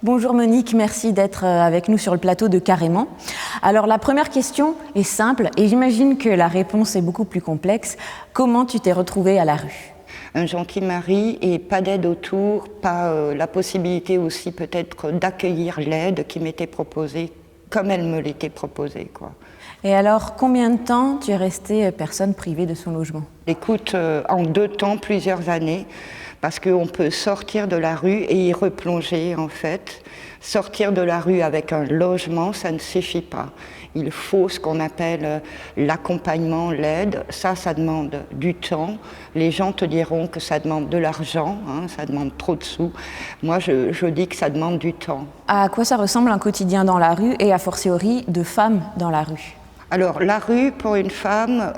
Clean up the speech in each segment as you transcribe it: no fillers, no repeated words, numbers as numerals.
Bonjour Monique, merci d'être avec nous sur le plateau de Carrément. Alors la première question est simple et j'imagine que la réponse est beaucoup plus complexe. Comment tu t'es retrouvée à la rue ? Un gentil mari et pas d'aide autour, pas la possibilité aussi peut-être d'accueillir l'aide qui m'était proposée comme elle me l'était proposée, quoi. Et alors, combien de temps tu es restée personne privée de son logement ? Écoute, en 2 temps, plusieurs années, parce qu'on peut sortir de la rue et y replonger en fait. Sortir de la rue avec un logement, ça ne suffit pas. Il faut ce qu'on appelle l'accompagnement, l'aide. Ça demande du temps. Les gens te diront que ça demande de l'argent, ça demande trop de sous. Moi, je dis que ça demande du temps. À quoi ça ressemble un quotidien dans la rue et a fortiori de femmes dans la rue ? Alors, la rue, pour une femme,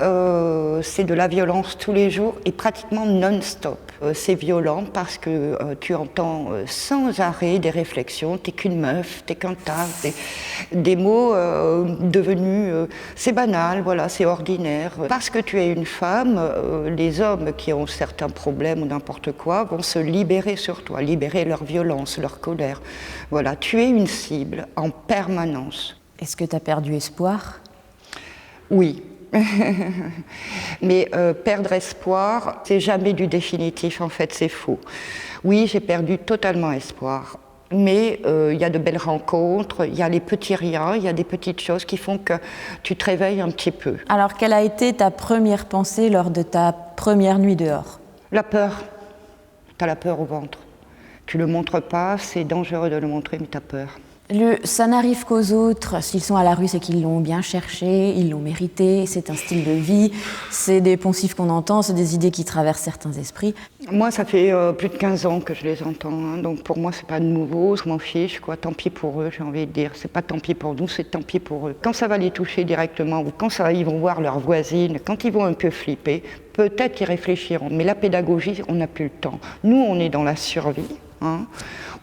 c'est de la violence tous les jours et pratiquement non-stop. C'est violent parce que tu entends sans arrêt des réflexions. T'es qu'une meuf, t'es qu'un tas, des mots devenus... c'est banal, voilà, c'est ordinaire. Parce que tu es une femme, les hommes qui ont certains problèmes ou n'importe quoi vont se libérer sur toi, libérer leur violence, leur colère. Voilà, tu es une cible en permanence. Est-ce que tu as perdu espoir ? Oui, mais perdre espoir, c'est jamais du définitif, en fait, c'est faux. Oui, j'ai perdu totalement espoir, mais il y a de belles rencontres, il y a les petits riens, il y a des petites choses qui font que tu te réveilles un petit peu. Alors, quelle a été ta première pensée lors de ta première nuit dehors ? La peur. T'as la peur au ventre. Tu le montres pas, c'est dangereux de le montrer, mais t'as peur. Ça n'arrive qu'aux autres. S'ils sont à la rue, c'est qu'ils l'ont bien cherché, ils l'ont mérité, c'est un style de vie, c'est des poncifs qu'on entend, c'est des idées qui traversent certains esprits. Moi, ça fait plus de 15 ans que je les entends, donc pour moi, c'est pas nouveau, je m'en fiche, quoi. Tant pis pour eux, j'ai envie de dire. C'est pas tant pis pour nous, c'est tant pis pour eux. Quand ça va les toucher directement, ou quand ils vont voir leurs voisines, quand ils vont un peu flipper, peut-être ils réfléchiront. Mais la pédagogie, on n'a plus le temps. Nous, on est dans la survie.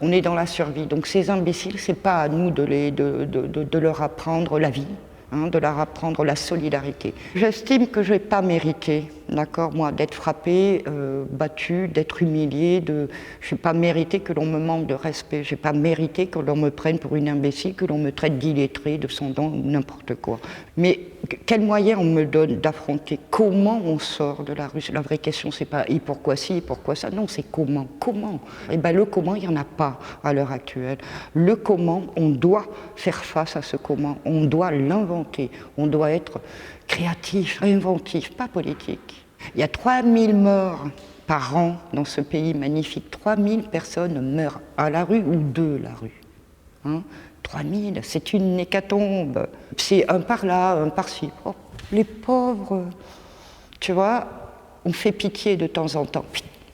On est dans la survie. Donc ces imbéciles, c'est pas à nous de leur apprendre la vie, de leur apprendre la solidarité. J'estime que je n'ai pas mérité, d'accord, moi, d'être frappée, battue, d'être humiliée. Je n'ai pas mérité que l'on me manque de respect. Je n'ai pas mérité que l'on me prenne pour une imbécile, que l'on me traite d'illettrée, de son don, n'importe quoi. Mais quels moyens on me donne d'affronter ? Comment on sort de la rue ? La vraie question, c'est pas et pourquoi ci, et pourquoi ça. Non, c'est comment. Comment ? Eh bien, le comment, il n'y en a pas à l'heure actuelle. Le comment, on doit faire face à ce comment. On doit l'inventer. On doit être créatif, inventif, pas politique. Il y a 3000 morts par an dans ce pays magnifique. 3000 personnes meurent à la rue ou de la rue. 3000, c'est une hécatombe. C'est un par là, un par-ci. Oh, les pauvres, tu vois, on fait pitié de temps en temps.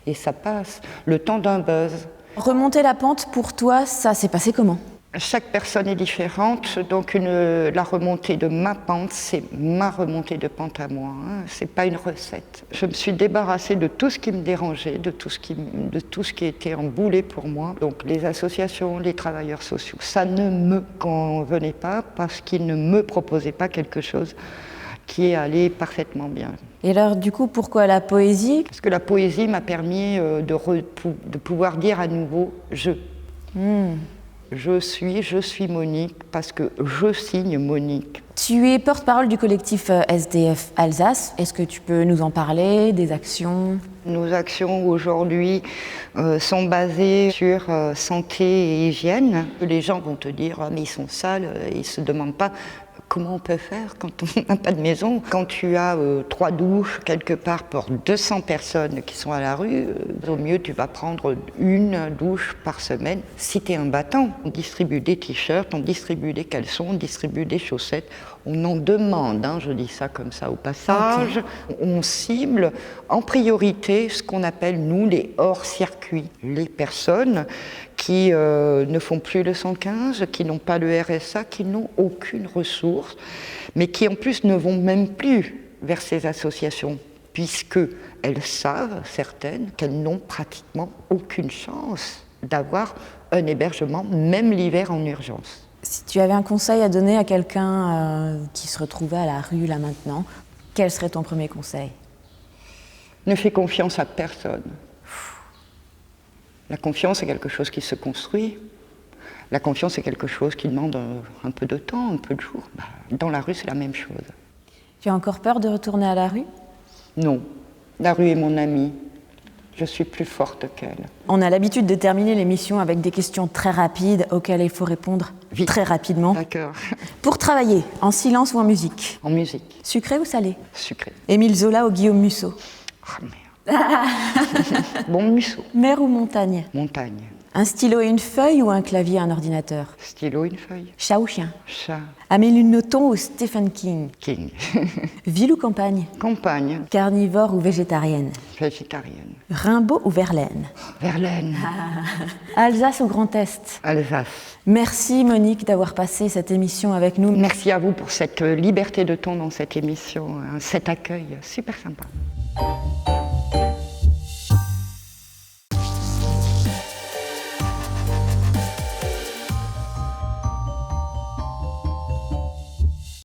Et ça passe, le temps d'un buzz. Remonter la pente, pour toi, ça s'est passé comment ? Chaque personne est différente, donc la remontée de ma pente, c'est ma remontée de pente à moi, c'est pas une recette. Je me suis débarrassée de tout ce qui me dérangeait, de tout ce qui était emboulé pour moi, donc les associations, les travailleurs sociaux. Ça ne me convenait pas parce qu'ils ne me proposaient pas quelque chose qui allait parfaitement bien. Et alors, du coup, pourquoi la poésie ? Parce que la poésie m'a permis de pouvoir dire à nouveau « je ». Je suis Monique parce que je signe Monique. Tu es porte-parole du collectif SDF Alsace. Est-ce que tu peux nous en parler, des actions ? Nos actions aujourd'hui sont basées sur santé et hygiène. Les gens vont te dire « mais ils sont sales », ils ne se demandent pas comment on peut faire quand on n'a pas de maison. Quand tu as 3 douches quelque part pour 200 personnes qui sont à la rue, au mieux tu vas prendre 1 douche par semaine. Si tu es un battant, on distribue des t-shirts, on distribue des caleçons, on distribue des chaussettes. On en demande, je dis ça comme ça au passage. Okay. On cible en priorité ce qu'on appelle, nous, les hors-circuits. Les personnes qui ne font plus le 115, qui n'ont pas le RSA, qui n'ont aucune ressource, mais qui en plus ne vont même plus vers ces associations, puisqu'elles savent, certaines, qu'elles n'ont pratiquement aucune chance d'avoir un hébergement, même l'hiver en urgence. Si tu avais un conseil à donner à quelqu'un qui se retrouvait à la rue là maintenant, quel serait ton premier conseil ? Ne fais confiance à personne. La confiance est quelque chose qui se construit. La confiance, c'est quelque chose qui demande un peu de temps, un peu de jours. Dans la rue, c'est la même chose. Tu as encore peur de retourner à la rue? Non, la rue est mon amie. Je suis plus forte qu'elle. On a l'habitude de terminer l'émission avec des questions très rapides auxquelles il faut répondre Vite. Très rapidement. D'accord. Pour travailler, en silence ou en musique? En musique. Sucré ou salé? Sucré. Émile Zola ou Guillaume Musso? Ah merde. Bon, Musso. Mer ou montagne? Montagne. Un stylo et une feuille ou un clavier et un ordinateur? Stylo, une feuille. Chat ou chien? Chat. Amélie Nothomb ou Stephen King? King. Ville ou campagne? Campagne. Carnivore ou végétarienne? Végétarienne. Rimbaud ou Verlaine? Verlaine. Alsace ou Grand Est? Alsace. Merci Monique d'avoir passé cette émission avec nous. Merci à vous pour cette liberté de ton dans cette émission, cet accueil super sympa.